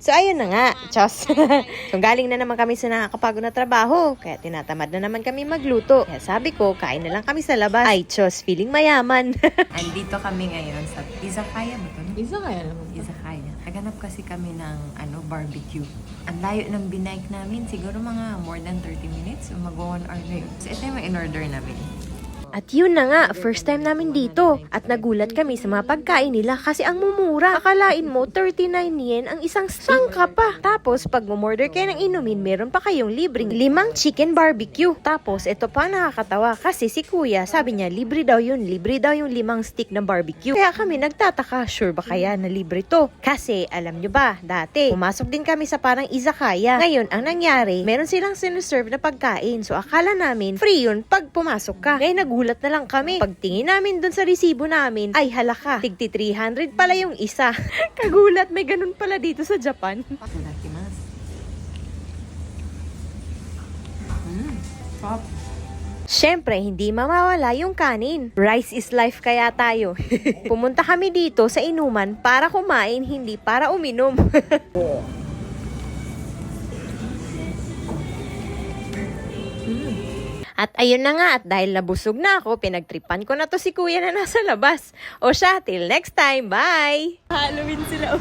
So ayun na nga, Diyos. So galing na naman kami sa nakakapagod na trabaho, kaya tinatamad na naman kami magluto. Kaya sabi ko, kain na lang kami sa labas. Ay, Diyos, feeling mayaman. Andito kami ngayon sa Izakaya ba ito? Izakaya naman. Izakaya. Naganap kasi kami ng barbecue. Ang layo ng binike namin, siguro mga more than 30 minutes. So mag-1 hour na yun. So ito yung in-order namin. At yun na nga, first time namin dito. At nagulat kami sa mga pagkain nila kasi ang mumura. Akalain mo, 39 yen ang isang sangka pa. Tapos, pag mumorder kayo ng inumin, meron pa kayong libreng 5 chicken barbecue. Tapos, ito pa nakakatawa kasi si kuya, sabi niya, libre daw yung 5 stick ng barbecue. Kaya kami nagtataka, sure ba kaya na libre to? Kasi, alam nyo ba, dati, pumasok din kami sa parang izakaya. Ngayon, ang nangyari, meron silang sinuserve na pagkain. So, akala namin, free yun pag pumasok ka. Ngayon, nagulat na lang kami. Pagtingin namin dun sa resibo namin, ay halaka, tigti 300 pala yung isa. Kagulat, may ganun pala dito sa Japan. Itadakimasu. Pop. Syempre, hindi mawawala yung kanin. Rice is life kaya tayo. Pumunta kami dito sa inuman para kumain, hindi para uminom. At ayun na nga, at dahil nabusog na ako, pinagtripan ko na to si kuya na nasa labas. O siya, till next time, bye! Halloween sila.